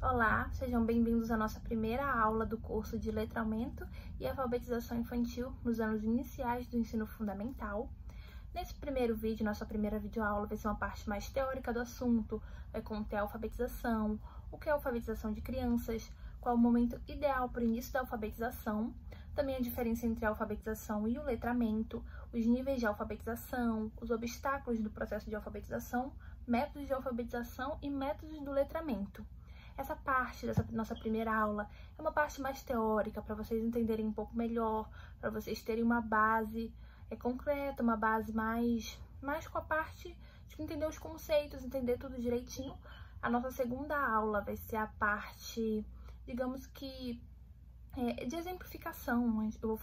Olá, sejam bem-vindos à nossa primeira aula do curso de Letramento e Alfabetização Infantil nos anos iniciais do ensino fundamental. Nesse primeiro vídeo, nossa primeira videoaula vai ser uma parte mais teórica do assunto, vai conter a alfabetização, o que é a alfabetização de crianças, qual é o momento ideal para o início da alfabetização, também a diferença entre a alfabetização e o letramento, os níveis de alfabetização, os obstáculos do processo de alfabetização, métodos de alfabetização e métodos do letramento. Essa parte dessa nossa primeira aula é uma parte mais teórica, para vocês entenderem um pouco melhor, para vocês terem uma base concreta, uma base mais com a parte de entender os conceitos, entender tudo direitinho. A nossa segunda aula vai ser a parte, digamos que, de exemplificação. Eu vou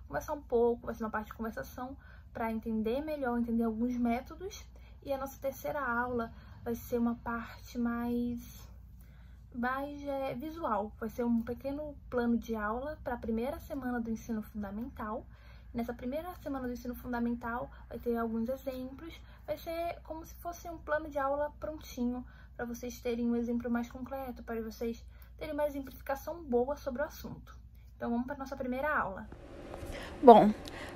conversar um pouco, vai ser uma parte de conversação para entender melhor, entender alguns métodos. E a nossa terceira aula vai ser uma parte mais visual, vai ser um pequeno plano de aula para a primeira semana do ensino fundamental. Nessa primeira semana do ensino fundamental vai ter alguns exemplos, vai ser como se fosse um plano de aula prontinho, para vocês terem um exemplo mais concreto, para vocês terem uma exemplificação boa sobre o assunto. Então vamos para a nossa primeira aula. Bom,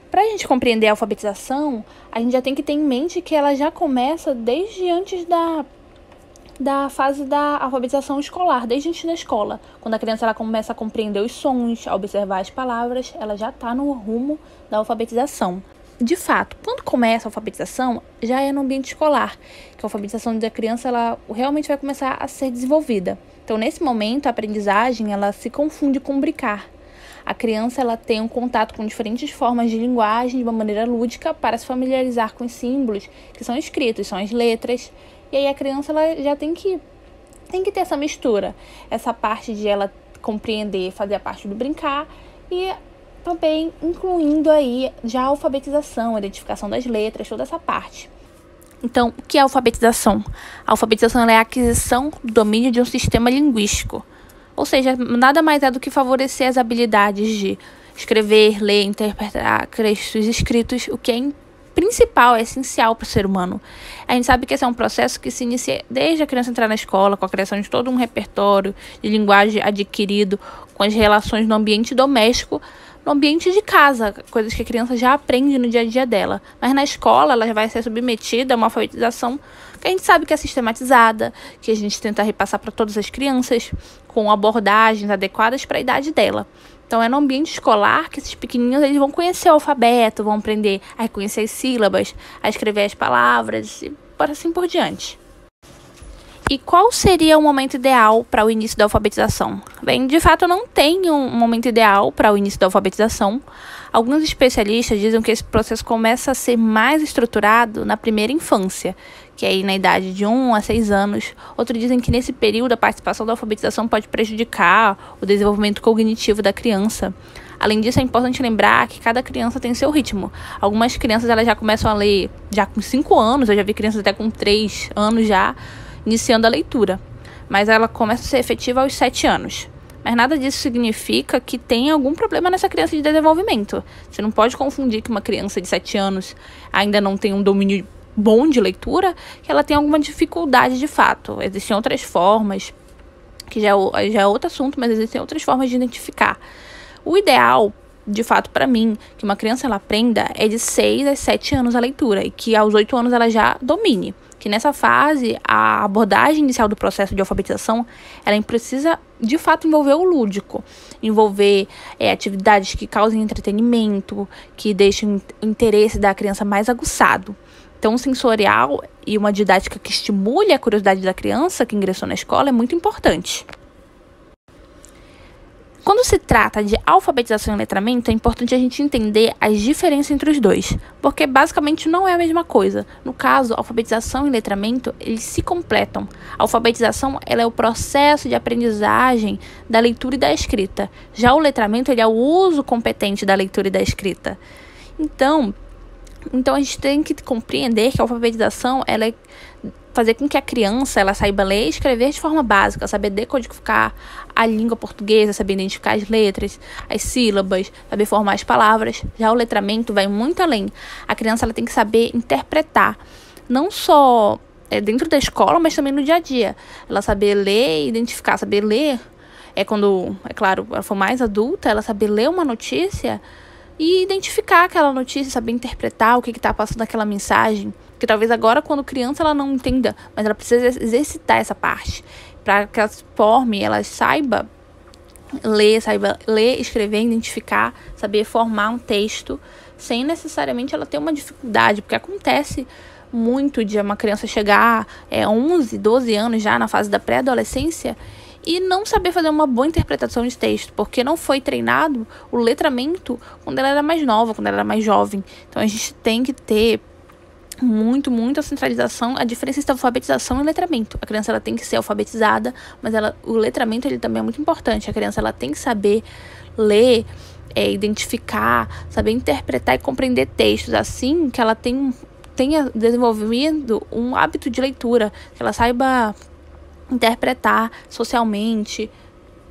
para a gente compreender a alfabetização, a gente já tem que ter em mente que ela já começa desde antes da fase da alfabetização escolar, desde antes da escola. Quando a criança ela começa a compreender os sons, a observar as palavras, ela já está no rumo da alfabetização. De fato, quando começa a alfabetização, já é no ambiente escolar, que a alfabetização da criança ela realmente vai começar a ser desenvolvida. Então, nesse momento, a aprendizagem ela se confunde com brincar. A criança ela tem um contato com diferentes formas de linguagem de uma maneira lúdica para se familiarizar com os símbolos que são escritos, são as letras. E aí a criança ela já tem que ter essa mistura, essa parte de ela compreender, fazer a parte do brincar e também incluindo aí já a alfabetização, a identificação das letras, toda essa parte. Então, o que é a alfabetização? A alfabetização ela é a aquisição do domínio de um sistema linguístico, ou seja, nada mais é do que favorecer as habilidades de escrever, ler, interpretar textos escritos, o que é principal, é essencial para o ser humano. A gente sabe que esse é um processo que se inicia desde a criança entrar na escola, com a criação de todo um repertório de linguagem adquirido, com as relações no ambiente doméstico, no ambiente de casa, coisas que a criança já aprende no dia a dia dela. Mas na escola ela já vai ser submetida a uma alfabetização que a gente sabe que é sistematizada, que a gente tenta repassar para todas as crianças, com abordagens adequadas para a idade dela. Então, é no ambiente escolar que esses pequenininhos eles vão conhecer o alfabeto, vão aprender a reconhecer as sílabas, a escrever as palavras e assim por diante. E qual seria o momento ideal para o início da alfabetização? Bem, de fato, não tem um momento ideal para o início da alfabetização. Alguns especialistas dizem que esse processo começa a ser mais estruturado na primeira infância, que é aí na idade de 1 a 6 anos. Outros dizem que nesse período a participação da alfabetização pode prejudicar o desenvolvimento cognitivo da criança. Além disso, é importante lembrar que cada criança tem seu ritmo. Algumas crianças elas já começam a ler já com 5 anos, eu já vi crianças até com 3 anos já iniciando a leitura. Mas ela começa a ser efetiva aos 7 anos. Mas nada disso significa que tem algum problema nessa criança de desenvolvimento. Você não pode confundir que uma criança de 7 anos ainda não tem um domínio bom de leitura, que ela tem alguma dificuldade de fato. Existem outras formas, que já é outro assunto, mas existem outras formas de identificar. O ideal, de fato, para mim, que uma criança ela aprenda é de 6 a 7 anos a leitura e que aos 8 anos ela já domine. Que nessa fase, a abordagem inicial do processo de alfabetização, ela precisa, de fato, envolver o lúdico. Envolver atividades que causem entretenimento, que deixem o interesse da criança mais aguçado. Então, o sensorial e uma didática que estimule a curiosidade da criança que ingressou na escola é muito importante. Quando se trata de alfabetização e letramento, é importante a gente entender as diferenças entre os dois, porque basicamente não é a mesma coisa. No caso, alfabetização e letramento, eles se completam. A alfabetização ela é o processo de aprendizagem da leitura e da escrita. Já o letramento ele é o uso competente da leitura e da escrita. Então a gente tem que compreender que a alfabetização ela fazer com que a criança ela saiba ler e escrever de forma básica, saber decodificar a língua portuguesa, saber identificar as letras, as sílabas, saber formar as palavras. Já o letramento vai muito além. A criança ela tem que saber interpretar, não só dentro da escola, mas também no dia a dia. Ela saber ler e identificar, saber ler quando, é claro, ela for mais adulta, ela saber ler uma notícia e identificar aquela notícia, saber interpretar o que está passando naquela mensagem. Porque talvez agora, quando criança, ela não entenda, mas ela precisa exercitar essa parte para que ela se forme, ela saiba ler, escrever, identificar, saber formar um texto, sem necessariamente ela ter uma dificuldade, porque acontece muito de uma criança chegar 11, 12 anos já na fase da pré-adolescência e não saber fazer uma boa interpretação de texto, porque não foi treinado o letramento quando ela era mais nova, quando ela era mais jovem. Então a gente tem que ter muita centralização, a diferença entre alfabetização e letramento. A criança ela tem que ser alfabetizada, mas o letramento ele também é muito importante. A criança ela tem que saber ler, identificar, saber interpretar e compreender textos, assim que ela tenha desenvolvido um hábito de leitura, que ela saiba interpretar socialmente,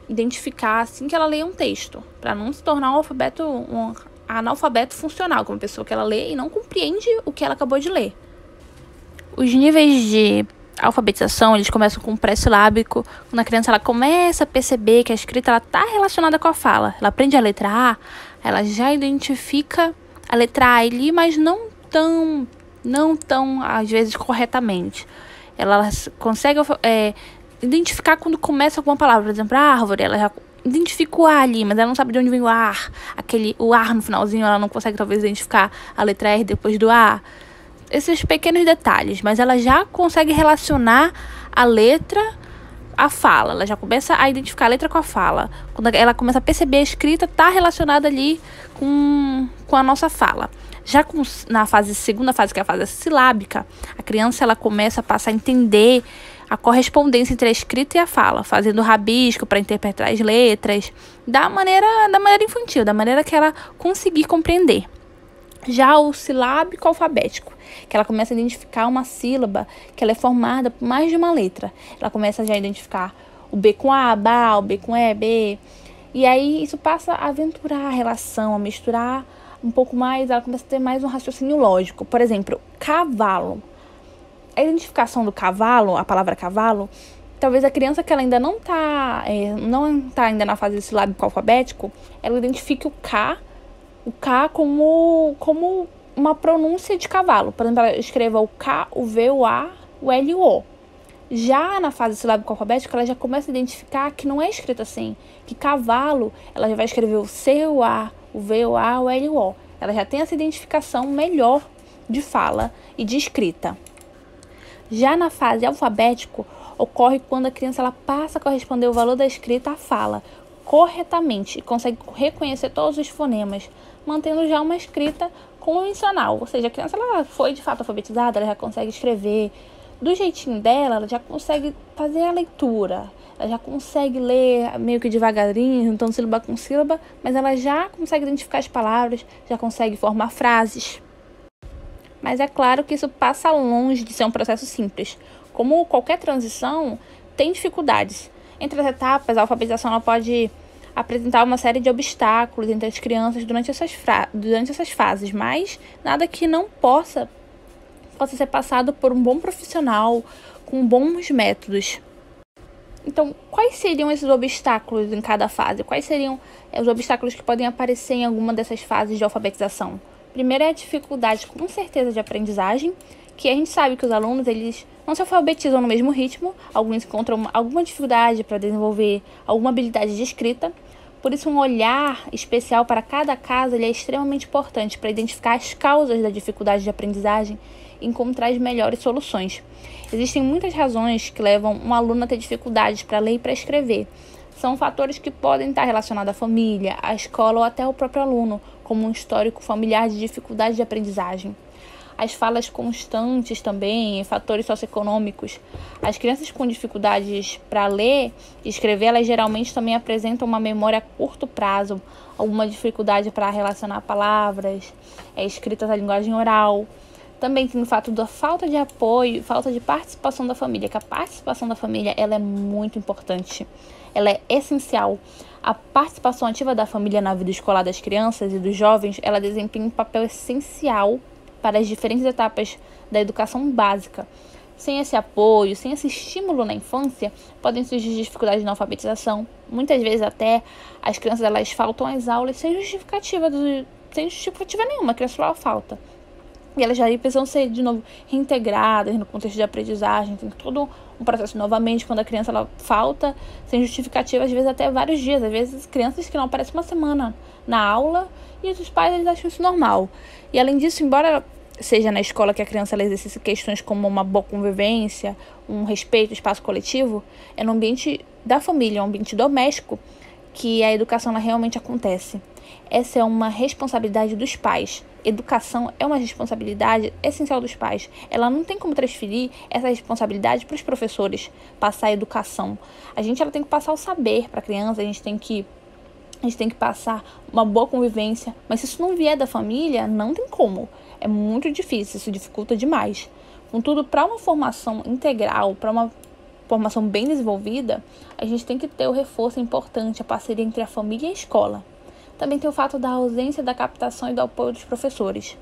identificar assim que ela leia um texto, para não se tornar um analfabeto funcional, como uma pessoa que ela lê e não compreende o que ela acabou de ler. Os níveis de alfabetização, eles começam com o pré-silábico, quando a criança ela começa a perceber que a escrita está relacionada com a fala. Ela aprende a letra A, ela já identifica a letra A ali, mas não tão às vezes corretamente. Ela consegue identificar quando começa alguma palavra, por exemplo, a árvore, ela já identifica o A ali, mas ela não sabe de onde vem o ar. O ar no finalzinho, ela não consegue talvez identificar a letra R depois do A. Esses pequenos detalhes, mas ela já consegue relacionar a letra à fala. Ela já começa a identificar a letra com a fala. Quando ela começa a perceber a escrita, está relacionada ali com a nossa fala. Já na segunda fase, que é a fase silábica, a criança ela começa a passar a entender a correspondência entre a escrita e a fala, fazendo rabisco para interpretar as letras, da maneira infantil, da maneira que ela conseguir compreender. Já o silábico alfabético, que ela começa a identificar uma sílaba que ela é formada por mais de uma letra. Ela começa já a identificar o B com A, ba, o B com E, B. E aí isso passa a aventurar a relação, a misturar um pouco mais, ela começa a ter mais um raciocínio lógico. Por exemplo, cavalo. A identificação do cavalo, a palavra cavalo, talvez a criança que ela ainda não tá ainda na fase silábico alfabético, ela identifique o K como uma pronúncia de cavalo. Por exemplo, ela escreva o K, o V, o A, o L e o O. Já na fase silábico alfabética, ela já começa a identificar que não é escrito assim, que cavalo, ela já vai escrever o C, o A, o V, o A, o L e o O. Ela já tem essa identificação melhor de fala e de escrita. Já na fase alfabético, ocorre quando a criança ela passa a corresponder o valor da escrita à fala corretamente e consegue reconhecer todos os fonemas, mantendo já uma escrita convencional. Ou seja, a criança ela foi de fato alfabetizada, ela já consegue escrever do jeitinho dela, ela já consegue fazer a leitura, ela já consegue ler meio que devagarinho, juntando sílaba com sílaba, mas ela já consegue identificar as palavras, já consegue formar frases. Mas é claro que isso passa longe de ser um processo simples. Como qualquer transição, tem dificuldades. Entre as etapas, a alfabetização ela pode apresentar uma série de obstáculos entre as crianças durante essas fases, mas nada que não possa ser passado por um bom profissional, com bons métodos. Então, quais seriam esses obstáculos em cada fase? Quais seriam os obstáculos que podem aparecer em alguma dessas fases de alfabetização? Primeiro é a dificuldade, com certeza, de aprendizagem, que a gente sabe que os alunos eles não se alfabetizam no mesmo ritmo, alguns encontram alguma dificuldade para desenvolver alguma habilidade de escrita. Por isso, um olhar especial para cada caso ele é extremamente importante para identificar as causas da dificuldade de aprendizagem e encontrar as melhores soluções. Existem muitas razões que levam um aluno a ter dificuldades para ler e para escrever. São fatores que podem estar relacionados à família, à escola ou até ao próprio aluno, como um histórico familiar de dificuldade de aprendizagem. As falas constantes também, fatores socioeconômicos. As crianças com dificuldades para ler e escrever, elas geralmente também apresentam uma memória a curto prazo, alguma dificuldade para relacionar palavras, escritas na linguagem oral. Também tem o fato da falta de apoio, falta de participação da família, que a participação da família ela é muito importante, ela é essencial. A participação ativa da família na vida escolar das crianças e dos jovens, ela desempenha um papel essencial para as diferentes etapas da educação básica. Sem esse apoio, sem esse estímulo na infância, podem surgir dificuldades na alfabetização. Muitas vezes até as crianças elas faltam às aulas sem justificativa nenhuma, a criança só falta. E elas já precisam ser, de novo, reintegradas no contexto de aprendizagem. Tem todo um processo novamente, quando a criança ela falta sem justificativa, às vezes até vários dias. Às vezes crianças que não aparecem uma semana na aula e os pais eles acham isso normal. E além disso, embora seja na escola que a criança ela exerce questões como uma boa convivência, um respeito, espaço coletivo, é no ambiente da família, um ambiente doméstico, que a educação ela realmente acontece. Essa é uma responsabilidade dos pais. Educação é uma responsabilidade essencial dos pais. Ela não tem como transferir essa responsabilidade para os professores, passar a educação. Ela tem que passar o saber para a criança, a gente tem que passar uma boa convivência, mas se isso não vier da família, não tem como. É muito difícil, isso dificulta demais. Contudo, para uma formação integral, para uma formação bem desenvolvida, a gente tem que ter o reforço importante, a parceria entre a família e a escola. Também tem o fato da ausência da captação e do apoio dos professores.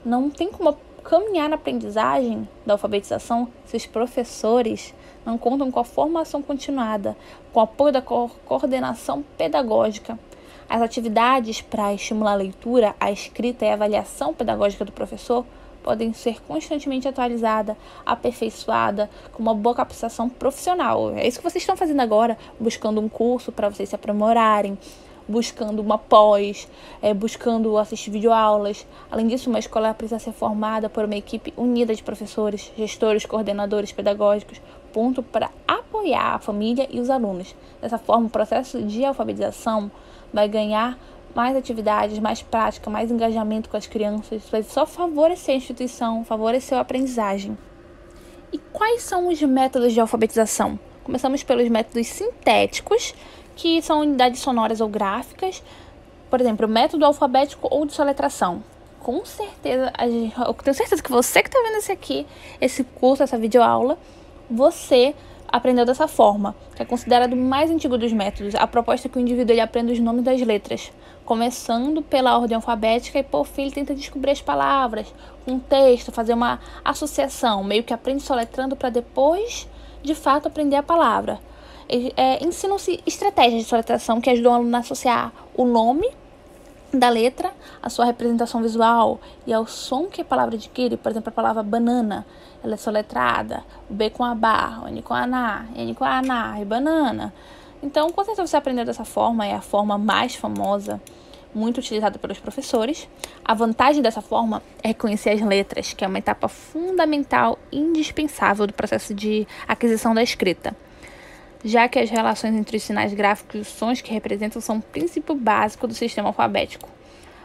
Não tem como caminhar na aprendizagem da alfabetização se os professores não contam com a formação continuada, com o apoio da coordenação pedagógica. As atividades para estimular a leitura, a escrita e a avaliação pedagógica do professor podem ser constantemente atualizadas, aperfeiçoadas, com uma boa capacitação profissional. É isso que vocês estão fazendo agora, buscando um curso para vocês se aprimorarem, buscando uma pós, buscando assistir videoaulas. Além disso, uma escola precisa ser formada por uma equipe unida de professores, gestores, coordenadores pedagógicos, ponto para apoiar a família e os alunos. Dessa forma, o processo de alfabetização vai ganhar mais atividades, mais prática, mais engajamento com as crianças. Isso vai só favorecer a instituição, favorecer a aprendizagem. E quais são os métodos de alfabetização? Começamos pelos métodos sintéticos, que são unidades sonoras ou gráficas. Por exemplo, o método alfabético ou de soletração. Com certeza, eu tenho certeza que você que está vendo esse curso, essa videoaula, você aprendeu dessa forma, que é considerado o mais antigo dos métodos. A proposta é que o indivíduo ele aprenda os nomes das letras, começando pela ordem alfabética e por fim ele tenta descobrir as palavras, um texto, fazer uma associação, meio que aprende soletrando para depois, de fato, aprender a palavra. Ensinam-se estratégias de soletração que ajudam o aluno a associar o nome da letra, a sua representação visual e ao som que a palavra adquire. Por exemplo, a palavra banana, ela é soletrada, o B com a barra, o N com a na, N com a na e banana. Então, com certeza você aprendeu dessa forma, é a forma mais famosa, muito utilizada pelos professores. A vantagem dessa forma é reconhecer as letras, que é uma etapa fundamental e indispensável do processo de aquisição da escrita, já que as relações entre os sinais gráficos e os sons que representam são o princípio básico do sistema alfabético.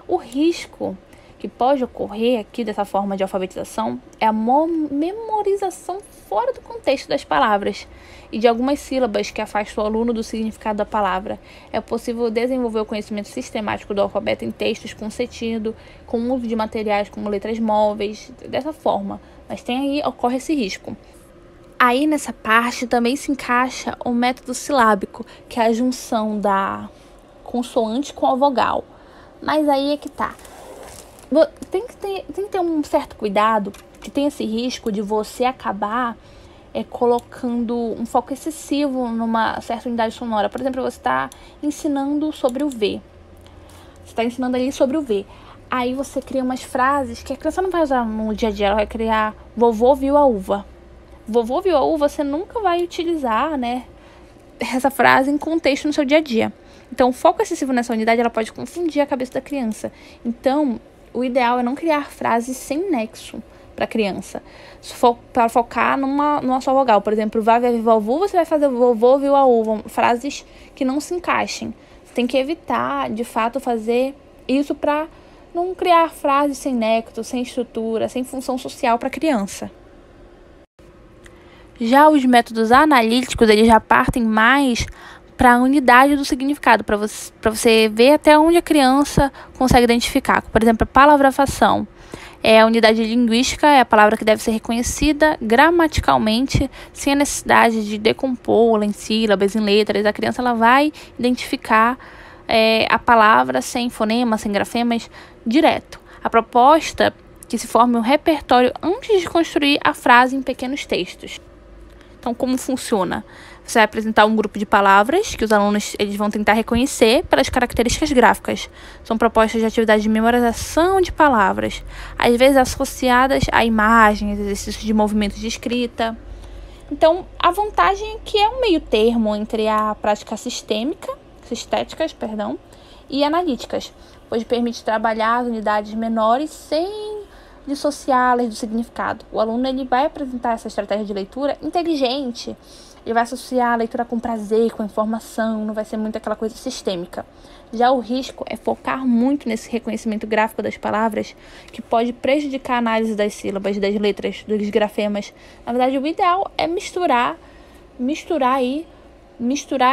O risco que pode ocorrer aqui dessa forma de alfabetização é a memorização fora do contexto das palavras e de algumas sílabas que afastam o aluno do significado da palavra. É possível desenvolver o conhecimento sistemático do alfabeto em textos com sentido, com o uso de materiais como letras móveis, dessa forma, mas ocorre esse risco. Aí, nessa parte, também se encaixa o método silábico, que é a junção da consoante com a vogal. Mas aí é que tá. Tem que ter um certo cuidado, que tem esse risco de você acabar colocando um foco excessivo numa certa unidade sonora. Por exemplo, você está ensinando sobre o V. Você está ensinando ali sobre o V. Aí você cria umas frases que a criança não vai usar no dia a dia. Ela vai criar: vovô viu a uva. Vovô viu a uva, você nunca vai utilizar, essa frase em contexto no seu dia a dia. Então, o foco excessivo nessa unidade, ela pode confundir a cabeça da criança. Então, o ideal é não criar frases sem nexo para a criança. Para focar numa só vogal. Por exemplo, vai ver vovô, você vai fazer vovô viu a uva. Frases que não se encaixem. Você tem que evitar, de fato, fazer isso para não criar frases sem nexo, sem estrutura, sem função social para a criança. Já os métodos analíticos, eles já partem mais para a unidade do significado, para você ver até onde a criança consegue identificar. Por exemplo, a palavrafação. A unidade linguística é a palavra que deve ser reconhecida gramaticalmente, sem a necessidade de decompô-la em sílabas, em letras. A criança ela vai identificar a palavra sem fonema, sem grafemas, direto. A proposta é que se forme um repertório antes de construir a frase em pequenos textos. Então, como funciona? Você vai apresentar um grupo de palavras que os alunos eles vão tentar reconhecer pelas características gráficas. São propostas de atividade de memorização de palavras, às vezes associadas a imagens, exercícios de movimentos de escrita. Então, a vantagem é que é um meio termo entre a prática estéticas, e analíticas, pois permite trabalhar as unidades menores sem dissociá-las do significado. O aluno ele vai apresentar essa estratégia de leitura inteligente. Ele vai associar a leitura com prazer, com informação, não vai ser muito aquela coisa sistêmica. Já o risco é focar muito nesse reconhecimento gráfico das palavras, que pode prejudicar a análise das sílabas, das letras, dos grafemas. Na verdade, o ideal é misturar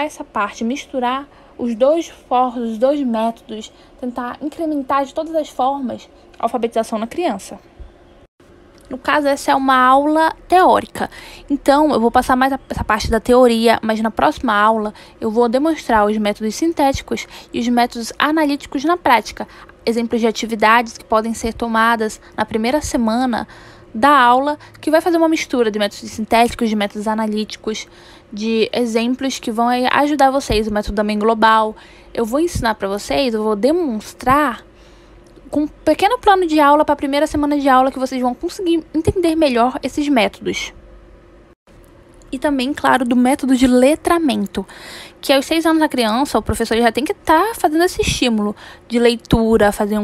essa parte, misturar os dois métodos, tentar incrementar de todas as formas a alfabetização na criança. No caso, essa é uma aula teórica. Então, eu vou passar mais essa parte da teoria, mas na próxima aula eu vou demonstrar os métodos sintéticos e os métodos analíticos na prática. Exemplos de atividades que podem ser tomadas na primeira semana da aula, que vai fazer uma mistura de métodos sintéticos, de métodos analíticos, de exemplos que vão ajudar vocês. O método também global. Eu vou ensinar para vocês, eu vou demonstrar com um pequeno plano de aula para a primeira semana de aula que vocês vão conseguir entender melhor esses métodos. E também, claro, do método de letramento, que aos 6 anos da criança, o professor já tem que estar fazendo esse estímulo de leitura, fazer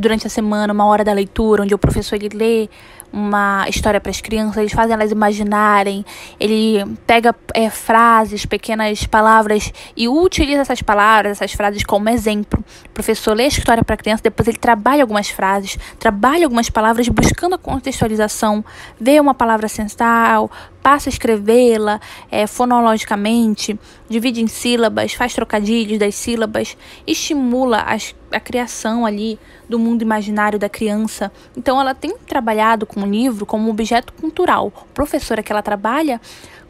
durante a semana uma hora da leitura, onde o professor ele lê uma história para as crianças, eles fazem elas imaginarem, ele pega frases, pequenas palavras e utiliza essas palavras, essas frases como exemplo. O professor lê a história para a criança, depois ele trabalha algumas frases, trabalha algumas palavras buscando a contextualização, vê uma palavra central, passa a escrevê-la fonologicamente, divide em sílabas, faz trocadilhos das sílabas, estimula a criação ali do mundo imaginário da criança. Então, ela tem trabalhado com o livro como objeto cultural. A professora que ela trabalha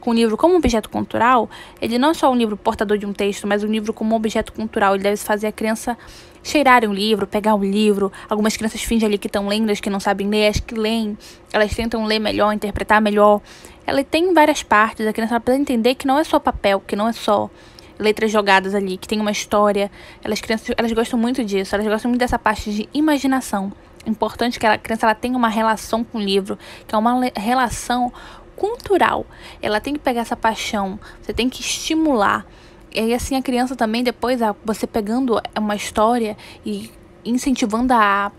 com o livro como objeto cultural, ele não é só um livro portador de um texto, mas um livro como objeto cultural. Ele deve fazer a criança cheirar um livro, pegar um livro. Algumas crianças fingem ali que estão lendo, as que não sabem ler, as que leem, elas tentam ler melhor, interpretar melhor. Ela tem várias partes, a criança precisa entender que não é só papel, que não é só letras jogadas ali, que tem uma história. Elas gostam muito disso, elas gostam muito dessa parte de imaginação. É importante que a criança ela tenha uma relação com o livro, que é uma relação cultural. Ela tem que pegar essa paixão, você tem que estimular. E assim a criança também, depois, você pegando uma história e incentivando a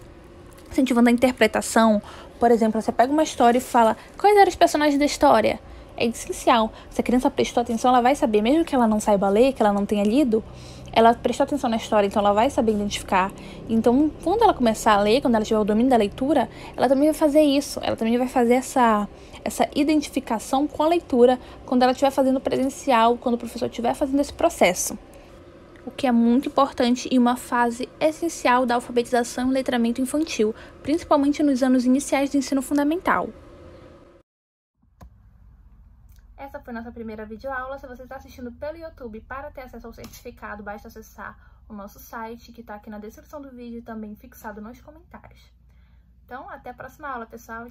interpretação. Por exemplo, você pega uma história e fala, quais eram os personagens da história? É essencial. Se a criança prestou atenção, ela vai saber, mesmo que ela não saiba ler, que ela não tenha lido, ela prestou atenção na história, então ela vai saber identificar. Então, quando ela começar a ler, quando ela tiver o domínio da leitura, ela também vai fazer isso. Ela também vai fazer essa identificação com a leitura quando ela estiver fazendo presencial, quando o professor estiver fazendo esse processo. O que é muito importante e uma fase essencial da alfabetização e letramento infantil, principalmente nos anos iniciais do ensino fundamental. Essa foi nossa primeira videoaula. Se você está assistindo pelo YouTube, para ter acesso ao certificado, basta acessar o nosso site, que está aqui na descrição do vídeo e também fixado nos comentários. Então, até a próxima aula, pessoal!